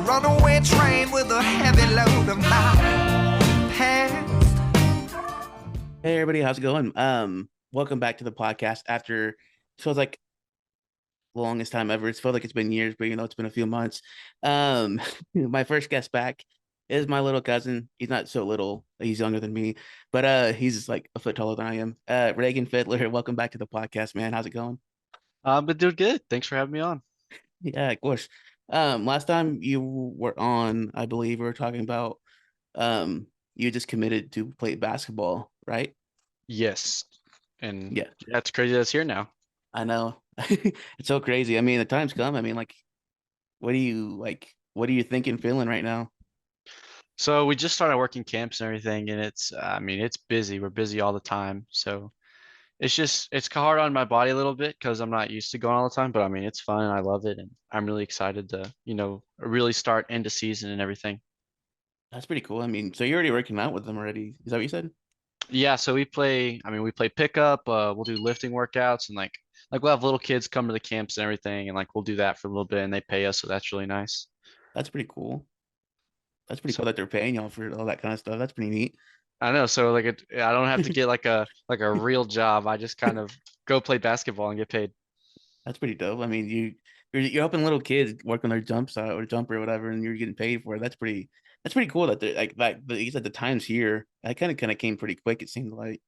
runaway train with a heavy load of my past. Hey everybody, how's it going? Welcome back to the podcast after it feels like the longest time ever. It feels like it's been years, but it's been a few months. Um, my first guest back is my little cousin. He's not so little, he's younger than me, but he's like a foot taller than I am. Reagan Fiedler, welcome back to the podcast, man. How's it going? But doing good. Thanks for having me on. Yeah, of course. Last time you were on, I believe we were talking about you just committed to play basketball, right? Yes. And Yeah. yeah, it's crazy that's here now. I know. It's so crazy. I mean, the time's come. I mean, like, what are you thinking, feeling right now? So we just started working camps and everything, and it's busy. We're busy all the time. So it's hard on my body a little bit because I'm not used to going all the time, but I mean, it's fun and I love it. And I'm really excited to, really start end of season and everything. That's pretty cool. I mean, so you're already working out with them already. Is that what you said? Yeah. So we play pickup, we'll do lifting workouts and like we'll have little kids come to the camps and everything. And like, we'll do that for a little bit and they pay us. So that's really nice. That's pretty cool. That's pretty So cool that they're paying y'all for all that kind of stuff. That's pretty neat. I know. So I don't have to get like a real job. I just kind of go play basketball and get paid. That's pretty dope. I mean, you're helping little kids work on their jump shot or jump or whatever, and you're getting paid for it. That's pretty cool that they're like that. You said the times here. That kind of came pretty quick. It seemed like.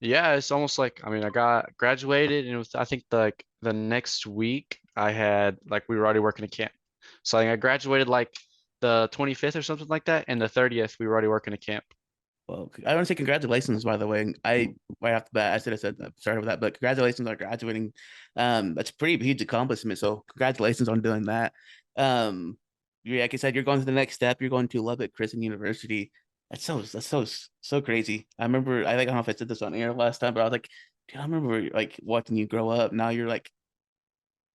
Yeah, it's almost like I got graduated and it was I think the next week I had like we were already working a camp. So I graduated like the 25th or something like that, and the 30th we were already working a camp. Well, I want to say congratulations, by the way. I right off the bat, I should have said started with that, but congratulations on graduating. That's a pretty huge accomplishment. So congratulations on doing that. Like I said, you're going to the next step. You're going to Lubbock Christian University. That's so crazy. I don't know if I said this on air last time, but I was like, dude, I remember like watching you grow up. Now you're like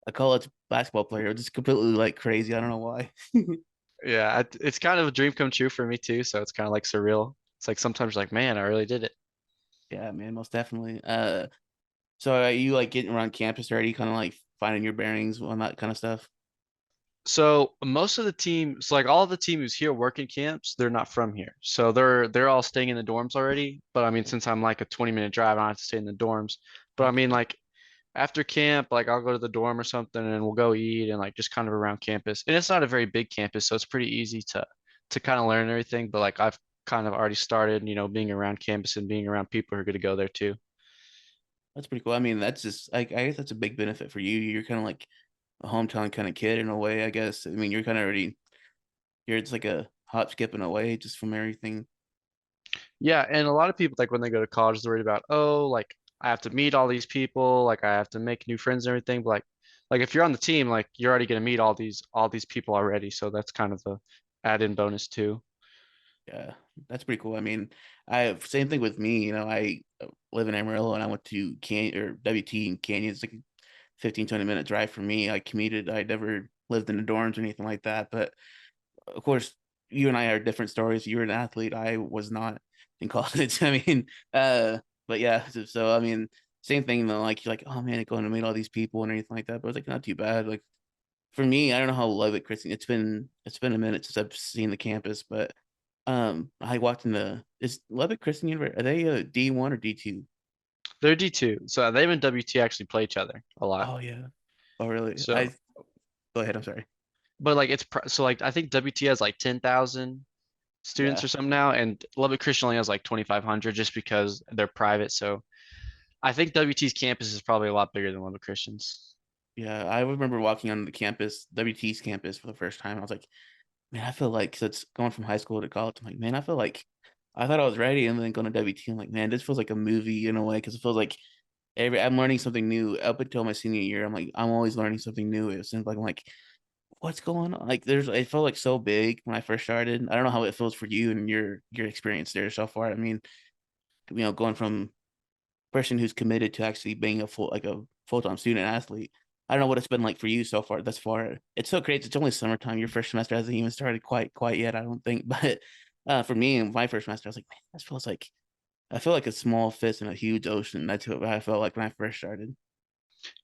a college basketball player. It's just completely like crazy. I don't know why. Yeah, it's kind of a dream come true for me too, so it's kind of like surreal. It's like sometimes like, man, I really did it. Yeah, man, most definitely. So are you like getting around campus already, kind of like finding your bearings on that kind of stuff? So most of the teams, like all of the team who's here working camps, they're not from here. So they're all staying in the dorms already. But I mean, since I'm like a 20-minute drive, I don't have to stay in the dorms. But I mean, Okay, like after camp, like I'll go to the dorm or something and we'll go eat and like just kind of around campus. And it's not a very big campus, so it's pretty easy to kind of learn everything. But like I've kind of already started, being around campus and being around people who are going to go there too. that's pretty cool. I mean, that's just I guess that's a big benefit for you. You're kind of like a hometown kind of kid in a way, I guess. I mean, you're kind of already you're it's like a hop skipping away just from everything. Yeah, and a lot of people like when they go to college, they're worried about, oh, like I have to meet all these people, like I have to make new friends and everything. But like if you're on the team, like you're already gonna meet all these people already. So that's kind of the add-in bonus too. Yeah, that's pretty cool. I mean, I same thing with me. I live in Amarillo and I went to WT in Canyon. It's like a 15, 20 minute drive for me. I commuted. I never lived in the dorms or anything like that. But of course, you and I are different stories. You're an athlete. I was not in college. I mean, but yeah. So I mean, same thing though. Like you're like, oh man, going to meet all these people and everything like that. But it was like not too bad. Like for me, I don't know how Lubbock Christian. It's been a minute since I've seen the campus, but I walked in the is Lubbock Christian University. Are they a D1 or D2? They're D2, so they and WT actually play each other a lot. Oh yeah. Oh really? So, Go ahead. I'm sorry. but like so like I think WT has like 10,000 students Yeah. or something now, and Lubbock Christian only has like 2,500 just because they're private. So I think WT's campus is probably a lot bigger than Lubbock Christian's. Yeah. I remember walking on the campus, WT's campus for the first time. I was like, man, I feel like, 'cause it's going from high school to college. I'm like, man, I feel like I thought I was ready, and then going to WT. I'm like, man, this feels like a movie in a way because it feels like I'm learning something new up until my senior year. I'm like, I'm always learning something new. It seems like I'm like, what's going on? Like, it felt like so big when I first started. I don't know how it feels for you and your experience there so far. I mean, going from person who's committed to actually being a full-time student athlete. I don't know what it's been like for you so far thus far. It's so crazy. It's only summertime. Your first semester hasn't even started quite yet, I don't think. But for me and my first semester, I was like, man, this feels like I feel like a small fish in a huge ocean. That's what I felt like when I first started.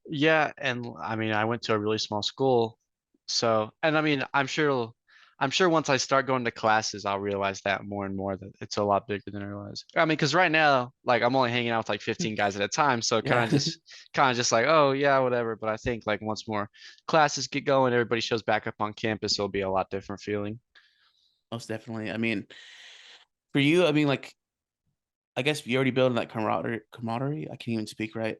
Yeah, and I mean, I went to a really small school, so and I mean, I'm sure. I'm sure once I start going to classes, I'll realize that more and more that it's a lot bigger than I realize. I mean, because right now, like I'm only hanging out with like 15 guys at a time, so Yeah. kind of just like, oh yeah, whatever. But I think like once more classes get going, everybody shows back up on campus, it'll be a lot different feeling. Most definitely. I mean, for you, I mean, like, I guess you're already building that camaraderie. I can't even speak right.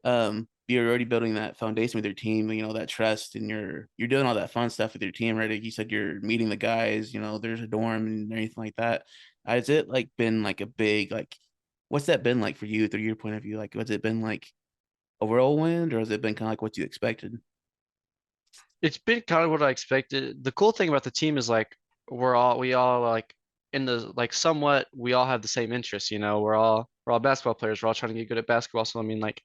You're already building that foundation with your team, that trust, and you're doing all that fun stuff with your team, right? Like you said, you're meeting the guys, there's a dorm and everything like that. Has it like been like a big like what's that been like for you through your point of view? Like, has it been like a whirlwind, or has it been kind of like what you expected? It's been kind of what I expected. The cool thing about the team is like we all like in the like somewhat we all have the same interests, you know. We're all basketball players. We're all trying to get good at basketball. So I mean like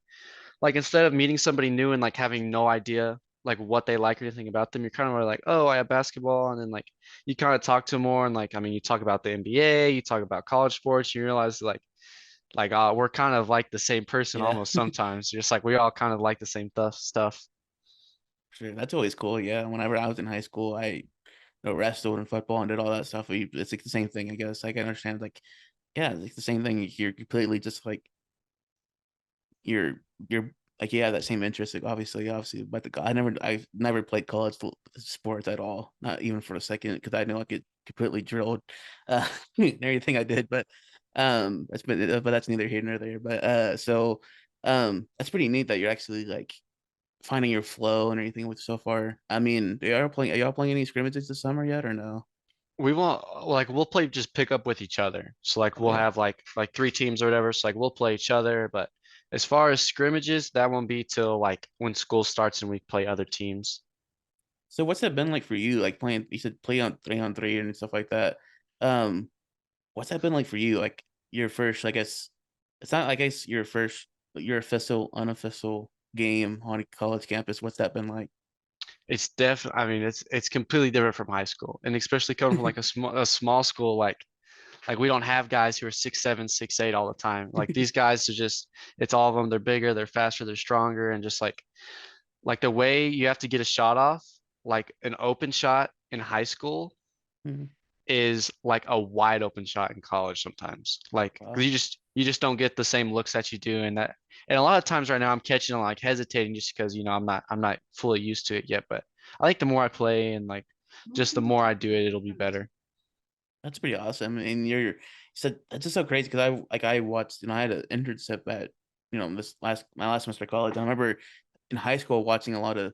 instead of meeting somebody new and like having no idea like what they like or anything about them, you're kind of more like, oh, I have basketball, and then like you kind of talk to them more and like I mean you talk about the NBA, you talk about college sports, you realize like we're kind of like the same person Yeah. almost sometimes. Just like we all kind of like the same stuff. Sure. That's always cool. Yeah. Whenever I was in high school, I wrestled and football and did all that stuff. It's like the same thing, I guess. Like I understand, like, yeah, it's like the same thing. You're completely just like you're you're like you have that same interest. Like obviously, but I've never played college sports at all, not even for a second, because I know I get completely drilled, in everything I did. But that's neither here nor there. That's pretty neat that you're actually like finding your flow and everything with so far. I mean, are y'all playing any scrimmages this summer yet or no? We won't like we'll play just pick up with each other. So like we'll Okay. have like three teams or whatever. So like we'll play each other. But as far as scrimmages, that won't be till like when school starts and we play other teams. So what's that been like for you? Like playing, you said play on three and stuff like that. Um, what's that been like for you? Like your first, I guess it's not, I guess your first, your official, unofficial game on a college campus. What's that been like? It's definitely I mean it's completely different from high school. And especially coming from like a small school like we don't have guys who are 6'7", 6'8" all the time. Like these guys are just it's all of them. They're bigger, they're faster, they're stronger, and just like the way you have to get a shot off, like an open shot in high school Mhm. is like a wide open shot in college sometimes. Like 'cause Wow. you just don't get the same looks that you do and a lot of times right now I'm catching and like hesitating just because I'm not fully used to it yet. But I think the more I play and like just the more I do it, it'll be better. That's pretty awesome. And you said that's just so crazy because I watched, I had an internship at, this my last semester of college. I remember in high school watching a lot of,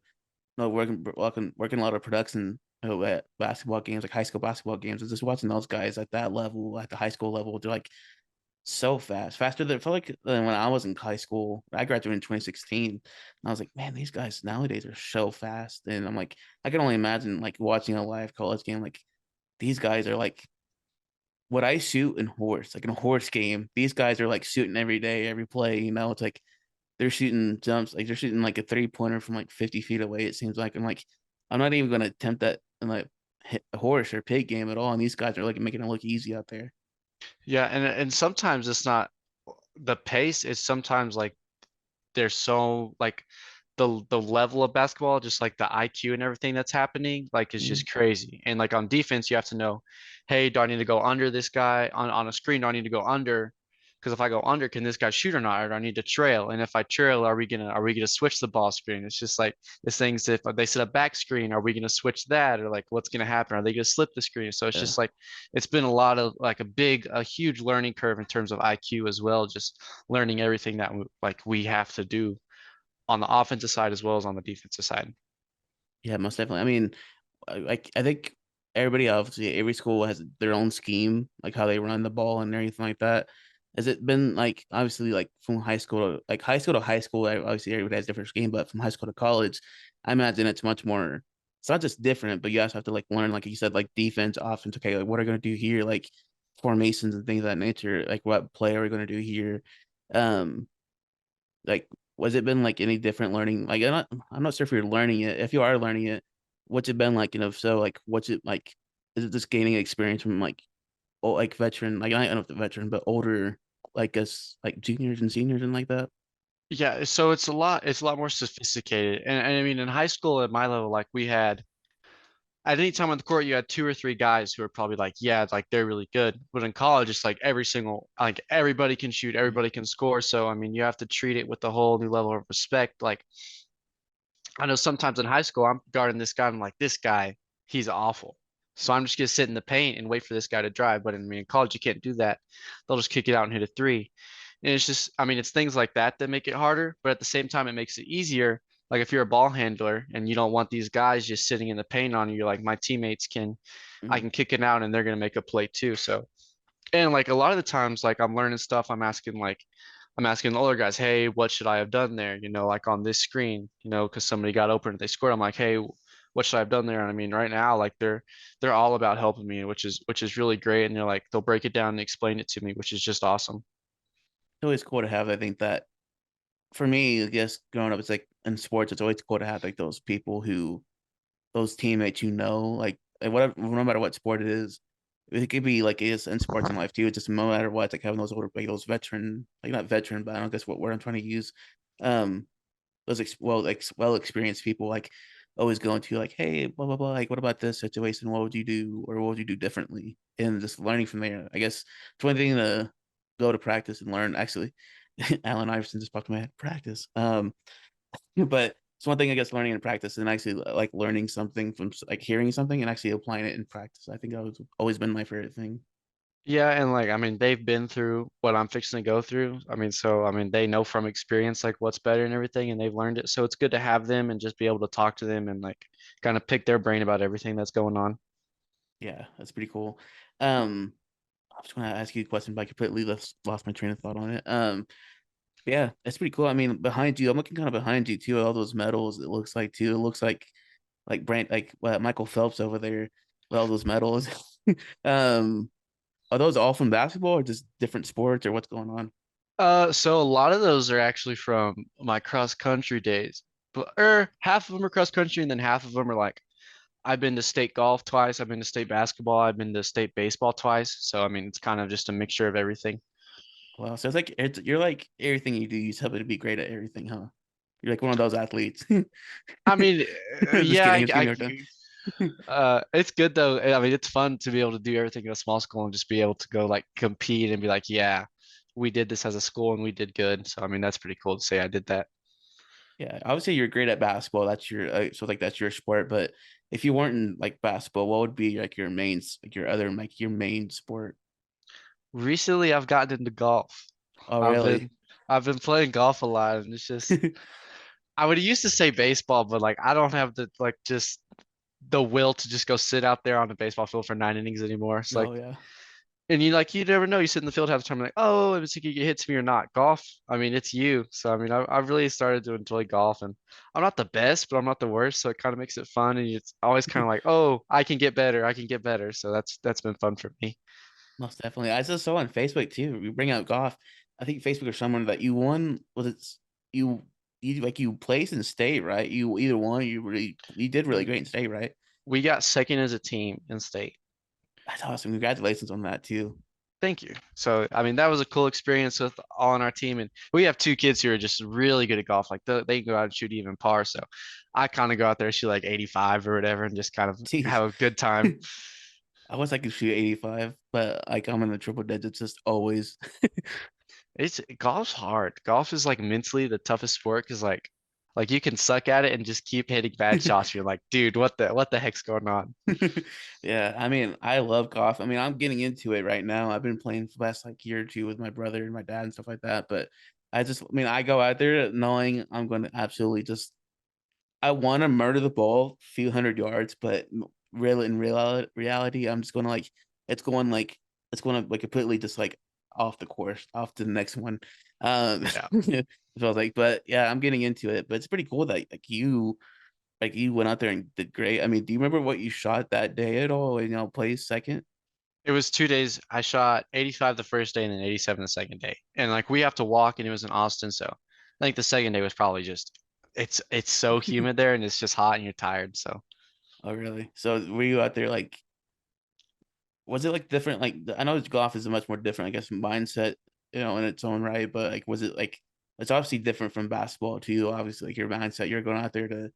working a lot of production, at basketball games, like high school basketball games, and just watching those guys at that level, at the high school level, they're like so fast, faster than I felt like than when I was in high school. I graduated in 2016, and I was like, man, these guys nowadays are so fast. And I'm like, I can only imagine like watching a live college game, like these guys are like what I shoot in horse, like in a horse game. These guys are like shooting every day, every play. It's like they're shooting jumps, like they're shooting like a 3-pointer from like 50 feet away. It seems like I'm not even gonna attempt that in like hit a horse or pig game at all. And these guys are like making it look easy out there. Yeah, and sometimes it's not the pace is sometimes like they're so like the level of basketball, just like the IQ and everything that's happening, like is Mm, just crazy. And like on defense, you have to know, hey, do I need to go under this guy on a screen? Do I need to go under? Because if I go under, can this guy shoot or not? Or do I need to trail? And if I trail, are we gonna switch the ball screen? It's just like this things. If they set a back screen, are we gonna switch that? Or like what's gonna happen? Are they gonna slip the screen? So it's yeah. just like it's been a lot of like a huge learning curve in terms of IQ as well. Just learning everything that we have to do on the offensive side as well as on the defensive side. Yeah, most definitely. I mean, I think everybody, obviously every school has their own scheme, like how they run the ball and everything like that. Has it been like obviously like from high school, obviously everybody has different scheme, but from high school to college, I imagine it's much more. It's not just different, but you also have to like learn, like you said, like defense, offense. Okay, like what are we gonna do here, like formations and things of that nature. Like what play are we gonna do here? Um, like was it been like any different learning? Like I'm not sure if you're learning it. If you are learning it, what's it been like? And if so, like what's it like? Is it just gaining experience from like like veteran, like I don't know if the veteran, but older, like us, like juniors and seniors and like that? Yeah, so it's a lot more sophisticated. And I mean in high school at my level, like we had at any time on the court, you had two or three guys who are probably like, yeah, like they're really good. But in college, it's like like everybody can shoot, everybody can score. So, I mean, you have to treat it with a whole new level of respect. Like, I know sometimes in high school, I'm guarding this guy. I'm like, this guy, he's awful. So I'm just gonna sit in the paint and wait for this guy to drive. But in college, you can't do that. They'll just kick it out and hit a three. And it's just, I mean, it's things like that that make it harder. But at the same time, it makes it easier. Like if you're a ball handler and you don't want these guys just sitting in the paint on you, you're like, my teammates can, I Mhm. can kick it out and they're gonna make a play too. So and like a lot of the times, like I'm learning stuff, I'm asking the older guys, hey, what should I have done there? Like on this screen, because somebody got open and they scored. I'm like, hey, what should I have done there? And I mean, right now, like they're all about helping me, which is really great. And they're like, they'll break it down and explain it to me, which is just awesome. It's always cool to have. I think that for me, I guess growing up, it's like in sports, it's always cool to have like those people who, those teammates, like whatever, no matter what sport it is. It could be like it is in sports and life too. It's just no matter what, it's like having those older, like those veteran, like not veteran, but I don't guess what word I'm trying to use. Um, those well experienced people, like always going to like, hey, blah blah blah, like what about this situation? What would you do, or what would you do differently? And just learning from there. I guess it's one thing to go to practice and learn. Actually, Allen Iverson just popped in my head. Practice. But it's one thing, I guess, learning in practice and actually like learning something from like hearing something and actually applying it in practice. I think that was always been my favorite thing. Yeah, and like I mean, they've been through what I'm fixing to go through. I mean, so I mean, they know from experience like what's better and everything, and they've learned it. So it's good to have them and just be able to talk to them and like kind of pick their brain about everything that's going on. Yeah, that's pretty cool. Um, I was going to ask you a question, but I completely lost my train of thought on it. Yeah, that's pretty cool. I mean, behind you, I'm looking kind of behind you too. All those medals. It looks like too. It looks like Brand, like Michael Phelps over there with all those medals. um, are those all from basketball or just different sports or what's going on? So a lot of those are actually from my cross country days, but half of them are cross country, and then half of them are like I've been to state golf twice, I've been to state basketball, I've been to state baseball twice. So I mean, it's kind of just a mixture of everything. Wow, so you're like everything you do, you just happen to be great at everything, huh? You're like one of those athletes. I mean, Just yeah, kidding. I'm kidding. You're it's good though. I mean, it's fun to be able to do everything in a small school and just be able to go like compete and be like, yeah, we did this as a school and we did good. So I mean, that's pretty cool to say I did that. Yeah, obviously you're great at basketball. That's your so like that's your sport. But if you weren't in like basketball, what would be like your like your other like your main sport? Recently, I've gotten into golf. Oh, I've really? been I've been playing golf a lot, and it's just I would used to say baseball, but like I don't have the like just the will to just go sit out there on the baseball field for 9 innings anymore. It's like, Oh, yeah. and you never know. You sit in the field half the time, like, oh, it's like it hits me or not. Golf, I mean, it's you. So I mean, I've really started to enjoy golf, and I'm not the best, but I'm not the worst. So it kind of makes it fun, and it's always kind of like, oh, I can get better. I can get better. So that's been fun for me. Most definitely. I just saw on Facebook too. We bring out golf. I think Facebook or someone that you won, was it you you like you placed in state, right? You either won, you did really great in state, right? We got second as a team in state. That's awesome. Congratulations on that too. Thank you. So, I mean, that was a cool experience with all on our team. And we have two kids who are just really good at golf. Like they can go out and shoot even par. So I kind of go out there, shoot like 85 or whatever, and just kind of Jeez. have a good time. I wish I could shoot 85, but like I'm in the triple digits just always. It's golf's hard. Golf is like mentally the toughest sport because like you can suck at it and just keep hitting bad shots. You're like, dude, what the heck's going on? Yeah, I mean, I love golf. I mean, I'm getting into it right now. I've been playing for the last like year or two with my brother and my dad and stuff like that. But I mean, I go out there knowing I'm going to absolutely just, I want to murder the ball a few hundred yards, but really in reality, I'm just going to like, it's going like, it's going to like completely just like off the course, off to the next one. Yeah. So I was like, but yeah, I'm getting into it. But it's pretty cool that like you went out there and did great. I mean, do you remember what you shot that day at all? And placed second. It was 2 days. I shot 85 the first day and then 87 the second day. And like we have to walk and it was in Austin, so I think the second day was probably just it's so humid there and it's just hot and you're tired. So Oh, really? So were you out there like? Was it like different? Like I know golf is a much more different, I guess, mindset, in its own right. But like, was it like? It's obviously different from basketball too. Obviously, like your mindset, you're going out there to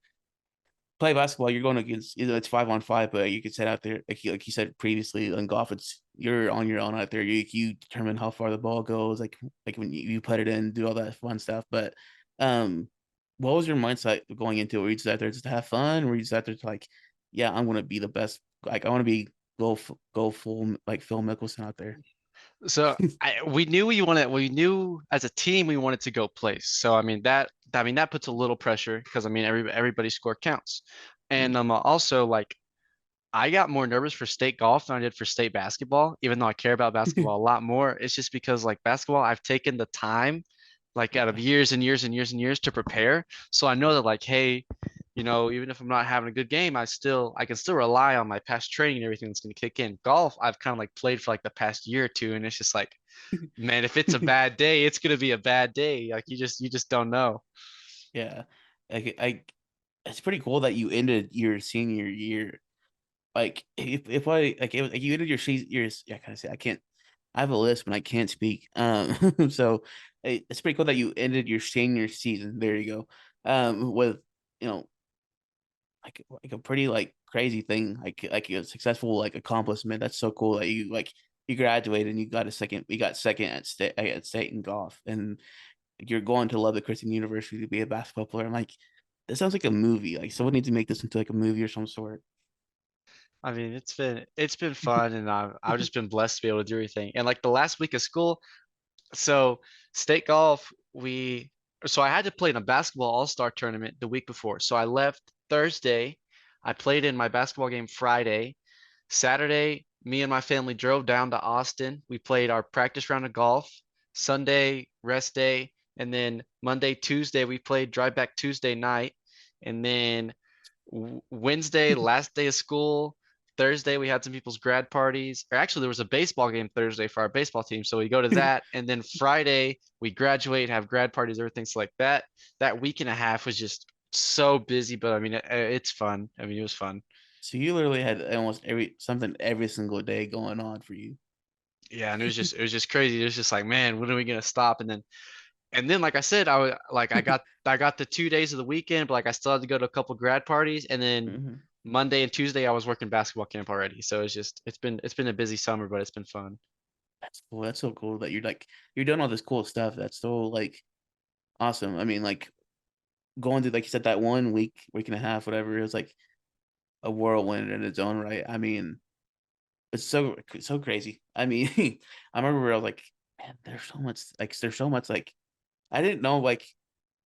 play basketball, you're going against, it's 5-on-5, but you could set out there like you said previously in golf, it's you're on your own out there. You determine how far the ball goes, like when you put it in, do all that fun stuff. But um, what was your mindset going into it? Were you just out there just to have fun? Or were you just out there to like, yeah, I'm gonna be the best. Like I want to be go full like Phil Mickelson out there. So we knew we knew as a team we wanted to go place. So I mean that puts a little pressure because I mean everybody's score counts. And also like I got more nervous for state golf than I did for state basketball, even though I care about basketball a lot more. It's just because like basketball, I've taken the time like out of Yeah. years and years and years and years to prepare. So I know that like, hey, even if I'm not having a good game, I can still rely on my past training and everything that's gonna kick in. Golf, I've kind of like played for like the past year or two, and it's just like, man, if it's a bad day, it's gonna be a bad day. Like you just don't know. Yeah. I it's pretty cool that you ended your senior year. Like if I like it was like you ended your yeah, kind of say I can't I have a list but I can't speak. So it's pretty cool that you ended your senior season. There you go. With you know like a pretty like crazy thing, like a successful like accomplishment. That's so cool that you graduated and you got second at state in golf, and you're going to Lubbock Christian University to be a basketball player. I'm like, this sounds like a movie. Like someone needs to make this into like a movie or some sort. I mean, it's been fun, and I've just been blessed to be able to do everything. And like the last week of school, so state golf, so I had to play in a basketball all-star tournament the week before. So I left Thursday. I played in my basketball game Friday. Saturday, me and my family drove down to Austin. We played our practice round of golf. Sunday, rest day. And then Monday, Tuesday, we played drive back Tuesday night. And then Wednesday, last day of school. Thursday, we had some people's grad parties. Or actually, there was a baseball game Thursday for our baseball team. So we go to that. And then Friday, we graduate, have grad parties, everything. So like that week and a half was just so busy. But I mean, it's fun. I mean, it was fun. So you literally had almost every single day going on for you. Yeah, and it was just crazy. It was just like, man, when are we gonna stop? And then like I said, I got the 2 days of the weekend, but like I still had to go to a couple grad parties, and then Hmm. Monday and Tuesday I was working basketball camp already. So it's been a busy summer, but it's been fun. That's cool. That's so cool that you're doing all this cool stuff. That's so like awesome. I mean, like going to like you said that one week and a half, whatever. It was like a whirlwind in its own right. I mean, it's so crazy. I mean, I remember where I was like, man, there's so much like I didn't know like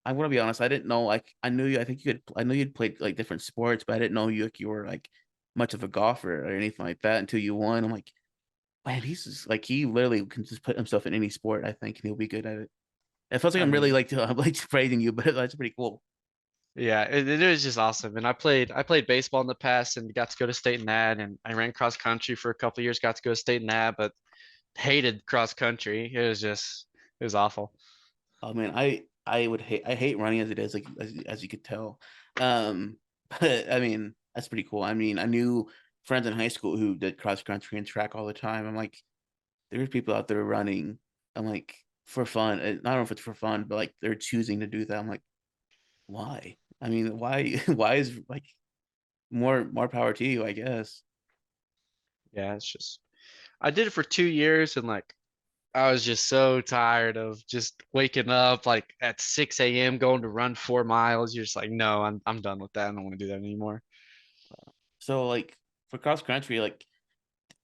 I'm gonna be honest, I didn't know like I knew you'd played like different sports, but I didn't know you were like much of a golfer or anything like that until you won. I'm like, man, he's just like he literally can just put himself in any sport, I think, and he'll be good at it. It feels like I I'm really mean, like I'm like praising you, but that's pretty cool. yeah, it was just awesome. And I played baseball in the past and got to go to state and that, and I ran cross country for a couple of years, got to go to state and that, but hated cross country. It was awful. Oh man, I hate running as it is, like as you could tell. Um, but I mean that's pretty cool. I mean, I knew friends in high school who did cross country and track all the time. I'm like, there's people out there running. I'm like for fun. I don't know if it's for fun, but like they're choosing to do that. I'm like, why? I mean, why? Why is like more power to you? I guess. Yeah, I did it for 2 years and like I was just so tired of just waking up like at 6 a.m. going to run 4 miles. You're just like, no, I'm done with that. I don't want to do that anymore. So like for cross country, like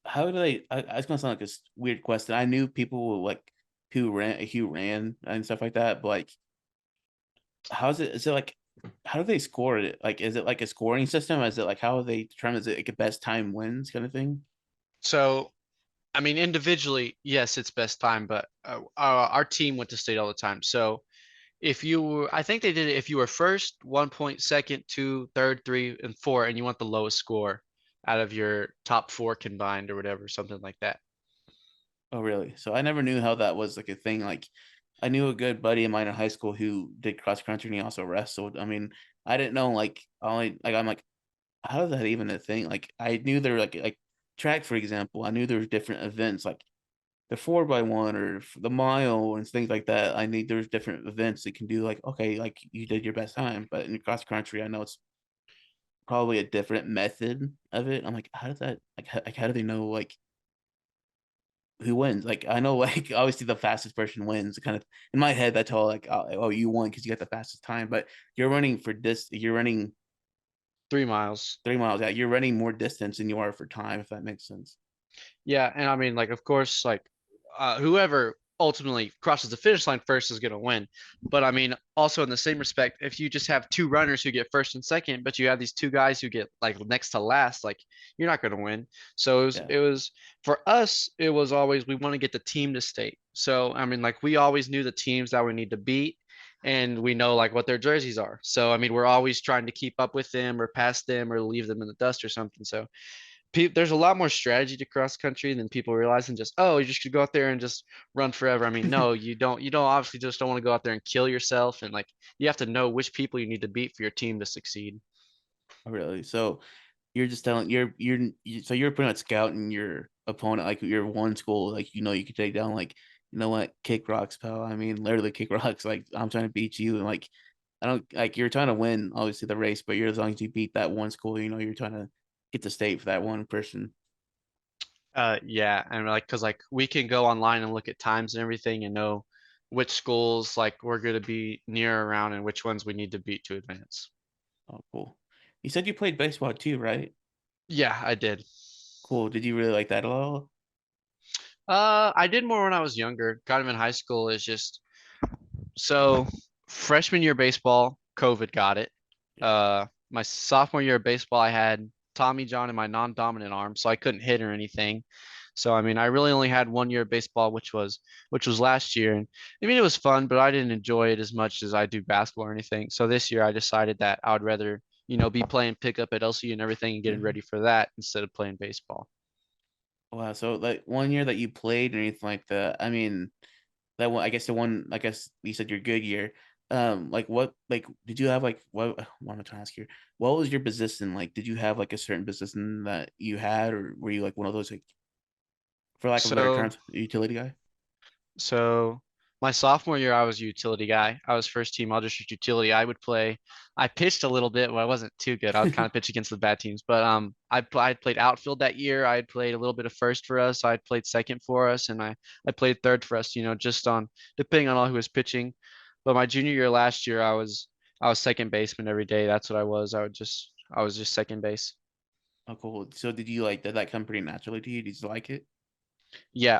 how do they? It's gonna sound like a weird question. I knew people like who ran and stuff like that, but like how's it? Is it like how do they score it? Like is it like a scoring system? Is it like how they determine is it like a best time wins kind of thing? So, I mean, individually, yes, it's best time, but our team went to state all the time. So I think they did it if you were first, 1 point, second, two, third, three, and four, and you want the lowest score out of your top four combined or whatever, something like that. Oh, really? So I never knew how that was like a thing. Like, I knew a good buddy of mine in high school who did cross country and he also wrestled. I mean, I didn't know like only like I'm like, how is that even a thing? Like, I knew there were like track, for example. I knew there was different events like the 4x1 or the mile and things like that. I need there's different events that can do like okay, like you did your best time, but in cross country, I know it's probably a different method of it. I'm like, how does that like how do they know like who wins? Like I know like obviously the fastest person wins. Kind of in my head that's all like oh you won because you got the fastest time. But you're running for this. You're running 3 miles. 3 miles. Yeah, you're running more distance than you are for time. If that makes sense. Yeah, and I mean, like, of course, like, whoever ultimately crosses the finish line first is going to win. But I mean, also in the same respect, if you just have two runners who get first and second, but you have these two guys who get like next to last, like, you're not going to win. So Yeah. it was for us, it was always we want to get the team to state. So I mean, like, we always knew the teams that we need to beat. And we know like what their jerseys are. So I mean, we're always trying to keep up with them or pass them or leave them in the dust or something. So there's a lot more strategy to cross country than people realize, and just, oh, you just could go out there and just run forever. I mean, no, you don't obviously just don't want to go out there and kill yourself, and like you have to know which people you need to beat for your team to succeed. Really. So you're just telling so you're pretty much scouting your opponent like your one school like you could take down like you know what kick rocks pal. I mean literally kick rocks like I'm trying to beat you and like I don't like you're trying to win obviously the race but you're as long as you beat that one school you're trying to get the state for that one person. Yeah, and like, cause like we can go online and look at times and everything and know which schools like we're gonna be near around and which ones we need to beat to advance. Oh cool. You said you played baseball too, right? Yeah, I did. Cool. Did you really like that at all? I did more when I was younger. Kind of in high school is just so freshman year baseball, COVID got it. Yeah. My sophomore year of baseball, I had Tommy John in my non-dominant arm, so I couldn't hit or anything. So I mean, I really only had 1 year of baseball, which was last year, and I mean it was fun, but I didn't enjoy it as much as I do basketball or anything. So this year, I decided that I would rather be playing pickup at LCU and everything and getting Mhm. ready for that instead of playing baseball. Wow. So like 1 year that you played or anything like that, I mean that one, I guess the one, I guess you said your good year. Like what, like, did you have like what am I trying to ask here? What was your position? Like, did you have like a certain position that you had, or were you like one of those like, for lack of a better So terms, utility guy? So my sophomore year, I was a utility guy. I was first team all district utility. I would play. I pitched a little bit, but I wasn't too good. I would kind of pitch against the bad teams. But I played outfield that year. I had played a little bit of first for us. I had played second for us, and I played third for us. Just on depending on all who was pitching. But my junior year last year, I was second baseman every day. That's what I was. I was just second base. Oh, cool. So did that come pretty naturally to you? Did you like it? Yeah,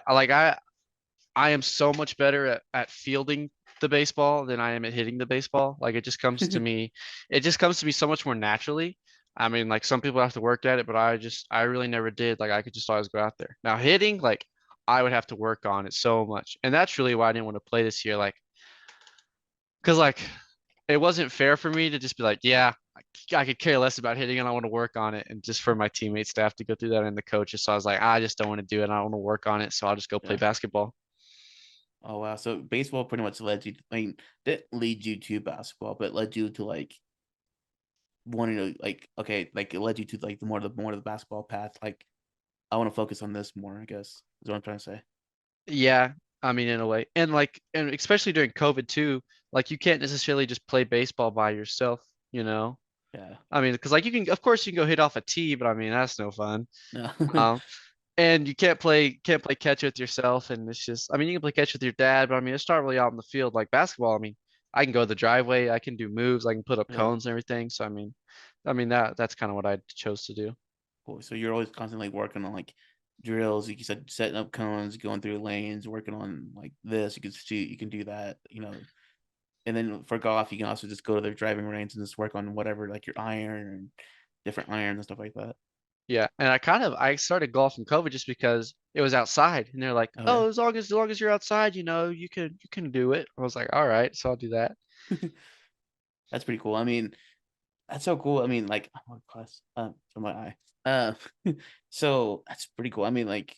I am so much better at fielding the baseball than I am at hitting the baseball. Like it just comes to me so much more naturally. I mean, like some people have to work at it, but I really never did. Like I could just always go out there. Now hitting, like I would have to work on it so much. And that's really why I didn't want to play this year. Like, cause like it wasn't fair for me to just be like, yeah, I could care less about hitting and I want to work on it. And just for my teammates to have to go through that and the coaches. So I was like, I just don't want to do it. I don't want to work on it. So I'll just go play Yeah. basketball. Oh wow. So baseball pretty much led you. I mean, didn't lead you to basketball, but led you to like wanting to like okay, like it led you to like the more of the basketball path. Like I want to focus on this more. I guess is what I'm trying to say. Yeah, I mean, in a way, and like, and especially during COVID too, like you can't necessarily just play baseball by yourself, you know? Yeah. I mean, because like of course, you can go hit off a tee, but I mean, that's no fun. No. Um, and you can't play catch with yourself, and it's just, I mean, you can play catch with your dad, but I mean, it's not really out in the field like basketball. I mean, I can go to the driveway, I can do moves, I can put up Yeah. cones and everything. So I mean that's kind of what I chose to do. Cool. So you're always constantly working on like drills, like you said, setting up cones, going through lanes, working on like this. You can shoot, you can do that, And then for golf, you can also just go to their driving range and just work on whatever, like your iron and different irons and stuff like that. Yeah, and I started golf in COVID just because it was outside, and they're like, Oh yeah. "Oh, as long as you're outside, you can do it." I was like, "All right, so I'll do that." That's pretty cool. I mean, that's so cool. I mean, like, oh, class, for my eye. Uh, so that's pretty cool. I mean, like,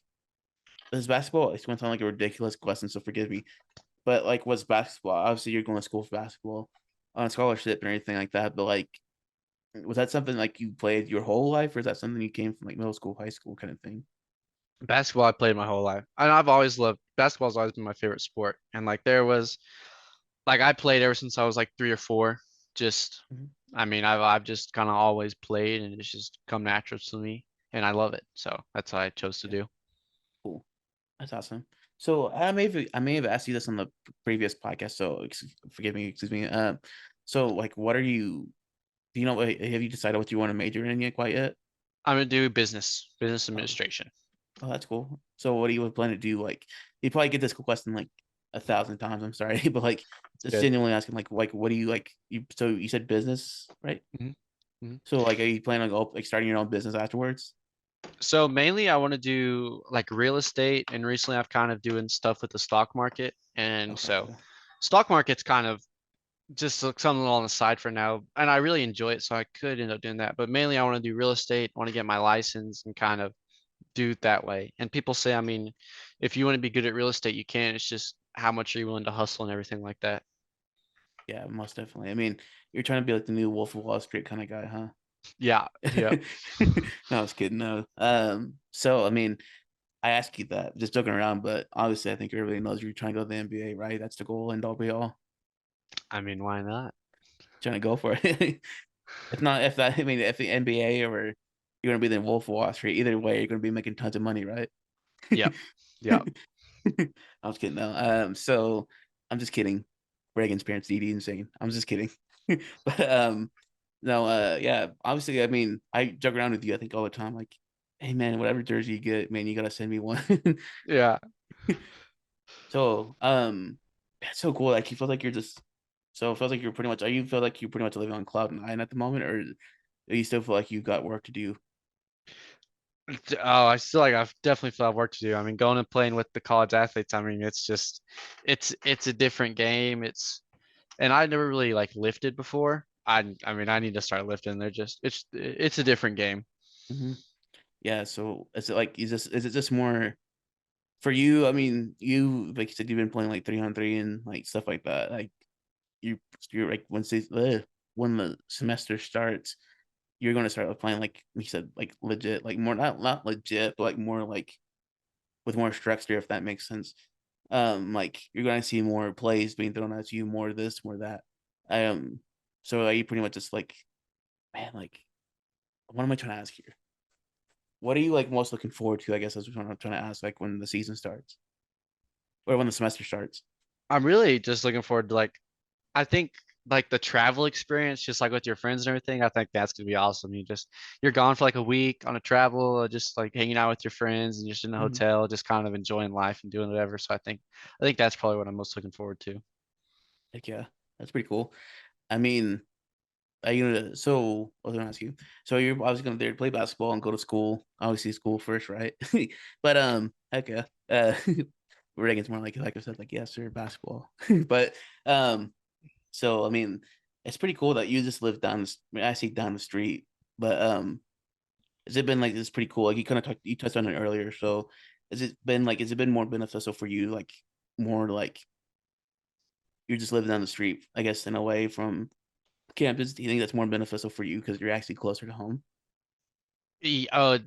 this basketball, it's going to sound like a ridiculous question, so forgive me. But like, what's basketball? Obviously, you're going to school for basketball on a scholarship or anything like that. But like, was that something like you played your whole life, or is that something you came from like middle school, high school kind of thing? Basketball I played my whole life, and I've always loved basketball's always been my favorite sport. And like there was like I played ever since I was like 3 or 4. Just Mhm. I mean, I've just kind of always played, and it's just come natural to me, and I love it. So that's what I chose to Yeah, do. cool. That's awesome. So I may have asked you this on the previous podcast, so forgive me, excuse me. So like, what are you? Do you know? Have you decided what you want to major in yet? Quite yet? I'm gonna do business Oh, administration. oh, that's cool. So what do you plan to do? Like, you probably get this question like 1,000 times. I'm sorry, but like, It's just good. genuinely asking, like, what do you like? You so you said business, right? Mhm, mhm. So like, are you planning on like starting your own business afterwards? So mainly I want to do like real estate, and recently I've kind of doing stuff with the stock market. And Okay, so okay. stock market's kind of just like something on the side for now. And I really enjoy it, so I could end up doing that. But mainly I want to do real estate, I want to get my license and kind of do it that way. And people say, I mean, if you want to be good at real estate, you can. It's just how much are you willing to hustle and everything like that. Yeah, most definitely. I mean, you're trying to be like the new Wolf of Wall Street kind of guy, huh? Yeah, yeah. No, I was kidding. No. So I mean, I ask you that just joking around, but obviously, I think everybody knows you're trying to go to the NBA, right? That's the goal, end all be all. I mean, why not? Trying to go for it. If not, if that, I mean, if the NBA or you're gonna be the Wolf of Wall Street, either way, you're gonna be making tons of money, right? Yep. Yep. I was kidding. No. So I'm just kidding. Reagan's parents, DD, insane. I'm just kidding. But no. Yeah. Obviously, I mean, I joke around with you. I think all the time, like, hey man, whatever jersey you get, man, you gotta send me one. Yeah. So it's so cool. Like, you feel like you're just. So it feels like you're pretty much. Are you feel like you're pretty much living on cloud nine at the moment, or do you still feel like you got work to do? Oh, I still like I've definitely still have work to do. I mean, going and playing with the college athletes, I mean, it's just it's a different game. And I never really like lifted before. I mean, I need to start lifting. They're just it's a different game. Hmm. Yeah. So is it like is it just more for you? I mean, you like you said, you've been playing like 3-on-3 and like stuff like that. Like you you're like when the semester starts, you're gonna start playing like you said, like legit, like more not legit, but like more like with more structure, if that makes sense. Like you're gonna see more plays being thrown at you, more this, more that. Um, so are you pretty much just like, man, like what am I trying to ask here? What are you like most looking forward to? I guess that's what I'm trying to ask. Like when the season starts or when the semester starts. I'm really just looking forward to like I think like the travel experience, just like with your friends and everything. I think that's gonna be awesome. You're gone for like a week on a travel, just like hanging out with your friends and just in the Mhm. hotel, just kind of enjoying life and doing whatever. So I think that's probably what I'm most looking forward to. Like yeah, that's pretty cool. I mean, are you gonna? So I was gonna ask you. So you're obviously gonna there play basketball and go to school. Obviously, school first, right? But heck yeah. Reagan's more like I said, like yes, sir, basketball. But um, so I mean, it's pretty cool that you just live down. I mean, I see down the street, but has it been like it's pretty cool? Like you touched on it earlier. So has it been more beneficial for you? Like more like you're just living down the street, I guess, in a way from campus. Do you think that's more beneficial for you because you're actually closer to home? I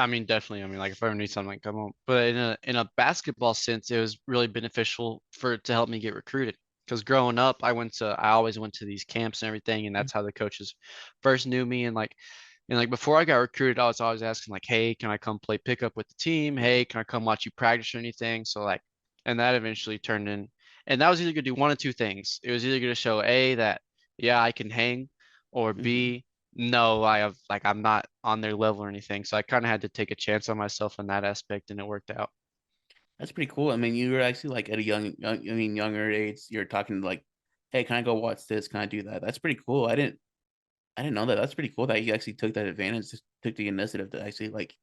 mean, definitely. I mean, like if I ever need something, like come home. But in a basketball sense, it was really beneficial for to help me get recruited. Because growing up, I always went to these camps and everything, and that's how the coaches first knew me. And like before I got recruited, I was always asking like, "Hey, can I come play pickup with the team? Hey, can I come watch you practice or anything?" So like, and that eventually turned in, and that was either gonna do one of two things. It was either gonna show A that yeah I can hang, or Mm-hmm. B no I'm not on their level or anything. So I kind of had to take a chance on myself in that aspect, and it worked out. That's pretty cool. I mean, you were actually like at a I mean, younger age. You're talking like, "Hey, can I go watch this? Can I do that?" That's pretty cool. I didn't know that. That's pretty cool that you actually took that advantage, took the initiative to actually like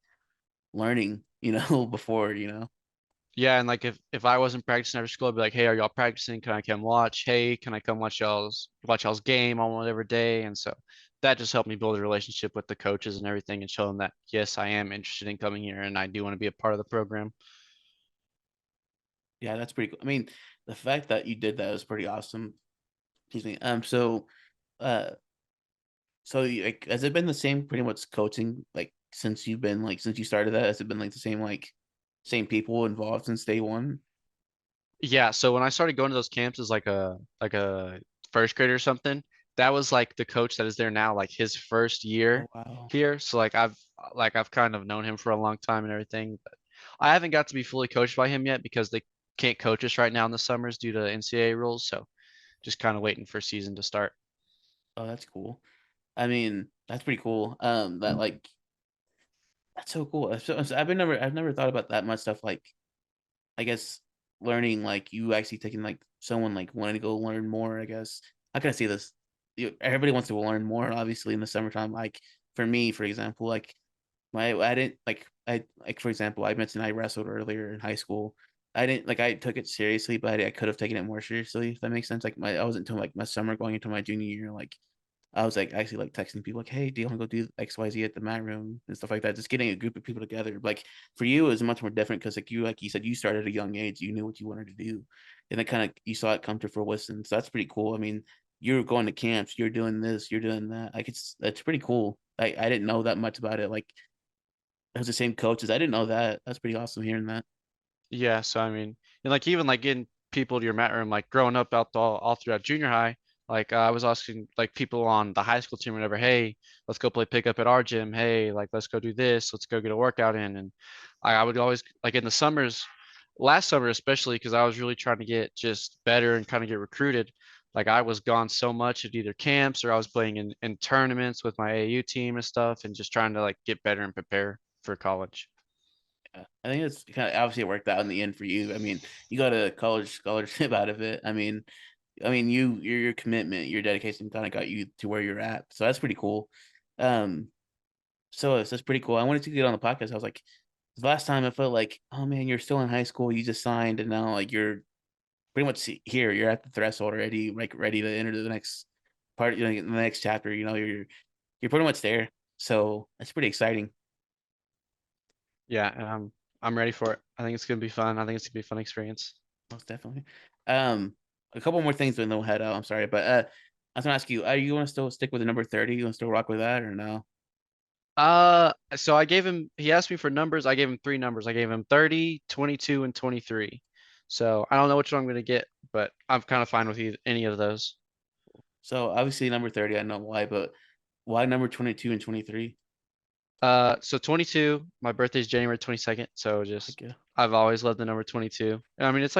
learning, before, Yeah, and like if I wasn't practicing after school, I'd be like, "Hey, are y'all practicing? Can I come watch? Hey, can I come watch y'all's game on whatever day?" And so that just helped me build a relationship with the coaches and everything, and show them that yes, I am interested in coming here and I do want to be a part of the program. Yeah, that's pretty cool. I mean, the fact that you did that was pretty awesome. Excuse me. Uh, like, has it been the same pretty much coaching like since you started that? Has it been like the same people involved since day one? Yeah, so when I started going to those camps as like a first grader or something, that was like the coach that is there now, like his first Oh year wow. here. So like I've kind of known him for a long time and everything. But I haven't got to be fully coached by him yet because they can't coach us right now in the summers due to NCAA rules. So just kind of waiting for season to start. Oh, that's cool. I mean, that's pretty cool. That like that's so cool. I've never thought about that much stuff. Like, I guess learning like you actually taking like someone like wanting to go learn more. I guess how can I say this? Everybody wants to learn more, obviously, in the summertime. Like for me, for example, like I didn't like for example, I mentioned I wrestled earlier in high school. I didn't like I took it seriously, but I could have taken it more seriously, if that makes sense. Like I wasn't until like my summer going into my junior year, like I was like actually like texting people like, hey, do you want to go do XYZ at the mat room and stuff like that? Just getting a group of people together. Like for you, it was much more different because like you said, you started at a young age, you knew what you wanted to do, and then kind of you saw it come to fruition. So that's pretty cool. I mean, you're going to camps, you're doing this, you're doing that. Like that's pretty cool. I didn't know that much about it. Like it was the same coaches. I didn't know that. That's pretty awesome hearing that. Yeah, so I mean, and like even like getting people to your mat room, like growing up out all throughout junior high, like I was asking like people on the high school team or whatever, hey, let's go play pickup at our gym. Hey, like let's go do this. Let's go get a workout in. And I would always like in the summers, last summer especially, because I was really trying to get just better and kind of get recruited. Like I was gone so much at either camps or I was playing in tournaments with my AU team and stuff, and just trying to like get better and prepare for college. Yeah. I think it's kind of obviously it worked out in the end for you. I mean, you got a college scholarship out of it. I mean, your commitment, your dedication kind of got you to where you're at. So that's pretty cool. Um, that's pretty cool. I wanted to get on the podcast. I was like, the last time I felt like, oh man, you're still in high school. You just signed, and now like you're pretty much here. You're at the threshold already, like ready to enter the next part, the next chapter. You're pretty much there. So that's pretty exciting. Yeah, I'm ready for it. I think it's gonna be fun. I think it's gonna be a fun experience. Most definitely. Um, a couple more things, and then we'll head out. I'm sorry, but I was gonna ask you, are you want to still stick with the number 30? You want to still rock with that or no? So I gave him, he asked me for numbers. I gave him three numbers. I gave him 30, 22, and 23. So I don't know which one I'm gonna get, but I'm kind of fine with any of those. So obviously number 30, I know why, but why number 22 and 23? So 22, my birthday's January 22nd. So just, Like, yeah, I've always loved the number 22. And I mean, it's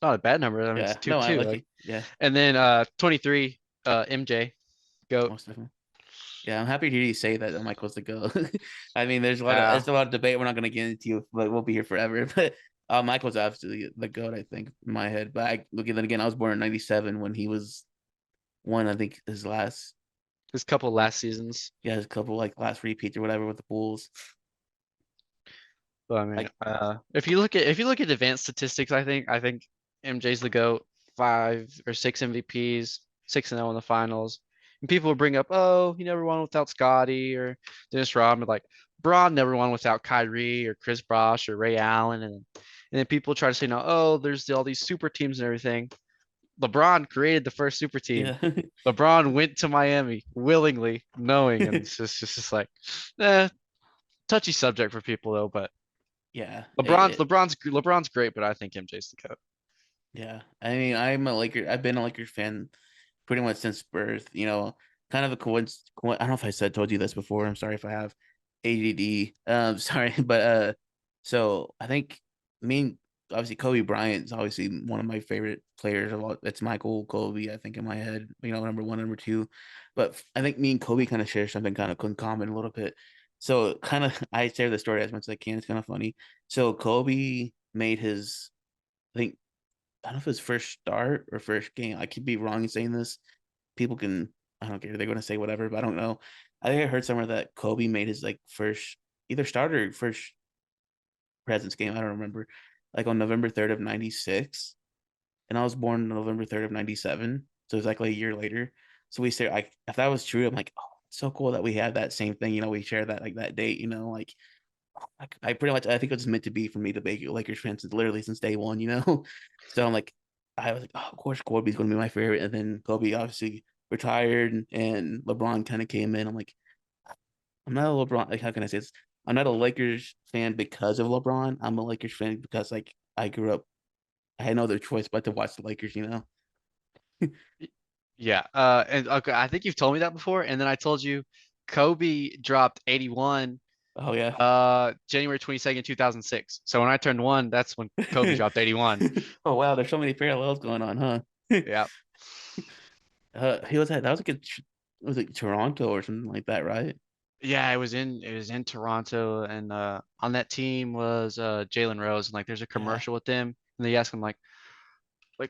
not a bad number. I mean, it's yeah, two, no, I two. like Like, it. Yeah, and then 23, MJ, GOAT. most definitely. Yeah, I'm happy to hear you say that Michael's the go. I mean, Yeah. there's a lot of debate we're not gonna get into, but we'll be here forever. But Michael's absolutely the goat, I think, in my head. But I look at then again, I was born in '97 when he was one, I think his last, His couple last seasons. yeah, his couple like last repeats or whatever with the Bulls. But I mean, Like, if you look at advanced statistics, I think MJ's the GOAT. 5 or 6 MVPs, 6-0 in the finals. And people will bring up, oh, he never won without Scotty or Dennis Rodman. Like Braun never won without Kyrie or Chris Bosh or Ray Allen. And then people try to say, no, oh, there's all these super teams and everything. LeBron created the first super team. yeah, LeBron went to Miami willingly, knowing, and it's just like, eh, touchy subject for people though. But yeah, LeBron's great, but I think MJ's the GOAT. yeah. I mean, I've been a Lakers fan pretty much since birth. Kind of a coincidence. I don't know if told you this before. I'm sorry if I have ADD. Sorry, but so I think me and obviously Kobe Bryant's obviously one of my favorite players of all. It's Michael Kobe, I think, in my head. Number one, number two, but I think me and Kobe kind of share something kind of in common a little bit. So kind of, I share the story as much as I can. It's kind of funny. So Kobe made his, I think, I don't know if his first start or first game. I could be wrong in saying this. People can, I don't care. They're going to say whatever, but I don't know. I think I heard somewhere that Kobe made his like first either start or first presence game. I don't remember. Like on November 3rd of 96. And I was born November 3rd of 97. So it was like a year later. So we say, like, if that was true, I'm like, oh, it's so cool that we have that same thing. We share that, like that date, like I pretty much I think it was meant to be for me to be a Lakers fan since literally since day one. So I'm like, I was like, oh, of course Kobe's gonna be my favorite, and then Kobe obviously retired, and LeBron kind of came in. I'm like, I'm not a LeBron. Like, how can I say this? I'm not a Lakers fan because of LeBron. I'm a Lakers fan because like I grew up. I had no other choice but to watch the Lakers. Yeah. And okay, I think you've told me that before, and then I told you Kobe dropped 81 Oh yeah. January 22nd, 2006. So when I turned 1, that's when Kobe dropped 81. Oh wow, there's so many parallels going on, huh? Yeah. He was at that was like was it Toronto or something like that, right? Yeah, it was in Toronto, and on that team was Jalen Rose, and like there's a Yeah. commercial with them, and they ask him like,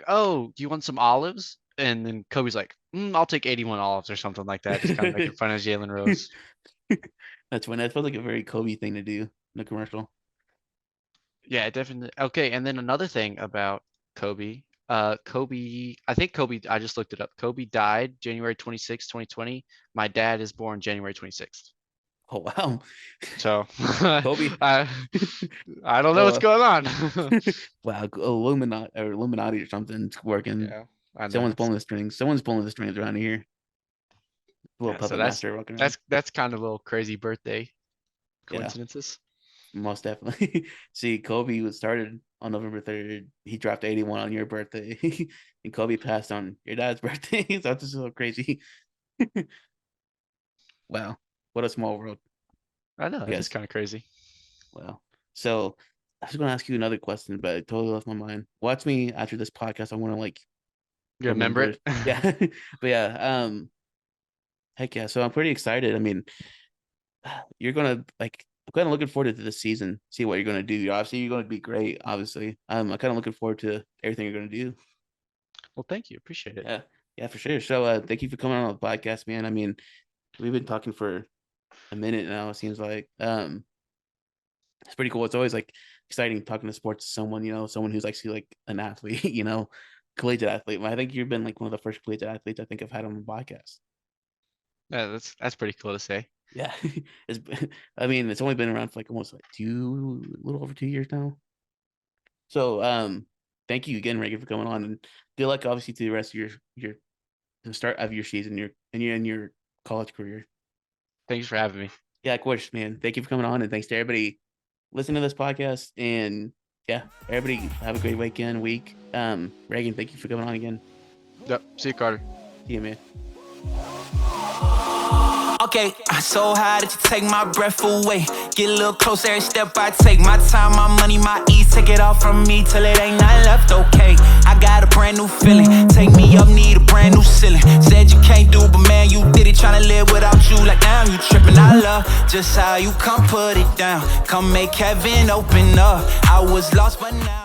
oh, do you want some olives? And then Kobe's like, I'll take 81 olives or something like that, just kind of making fun of Jalen Rose. That's when that felt like a very Kobe thing to do in the commercial. Yeah, definitely. Okay, and then another thing about Kobe, I think Kobe, I just looked it up. Kobe died January 26th, 2020. My dad is born January 26th. Oh wow. So Kobe. I I don't know So what's going on. wow, Illuminati or something's working. Yeah, I know. Someone's pulling the strings. Someone's pulling the strings around here. Little Yeah, so puppet master walking around. that's kind of a little crazy birthday Yeah, coincidences. most definitely. See, Kobe was started on November 3rd. He dropped 81 on your birthday. And Kobe passed on your dad's birthday. So that's just so crazy. Wow. What a small world. I know, it's Yes. just kind of crazy. Wow. So I was gonna ask you another question, but it totally left my mind. Watch me after this podcast. I want to like You remember it? Yeah. But yeah, heck yeah. So I'm pretty excited. I mean, you're gonna like I'm kind of looking forward to this season, see what you're gonna do. Obviously, you're gonna be great, obviously. I'm kind of looking forward to everything you're gonna do. Well, thank you. Appreciate it. Yeah, yeah, for sure. So thank you for coming on the podcast, man. I mean, we've been talking for a minute now, it seems like. It's pretty cool. It's always like exciting talking to sports to someone, someone who's actually like an athlete, collegiate athlete. I think you've been like one of the first collegiate athletes I think I've had on the podcast. Yeah, that's pretty cool to say. Yeah. it's I mean, it's only been around for like almost like a little over 2 years now. So thank you again, Reagan, for coming on, and good luck obviously to the rest of your the start of your season, your college career. Thanks for having me. Yeah, of course, man. Thank you for coming on, and thanks to everybody listening to this podcast. And yeah, everybody have a great week. Reagan, thank you for coming on again. Yep. See you, Carter. See you, man. Okay, so high that you take my breath away. Get a little closer every step I take. My time, my money, my ease. Take it all from me till it ain't nothing left, okay. I got a brand new feeling. Take me up, need a brand new ceiling. Said you can't do, but man, you did it. Tryna live without you, like damn, you tripping. I love just how you come put it down. Come make heaven open up. I was lost, but now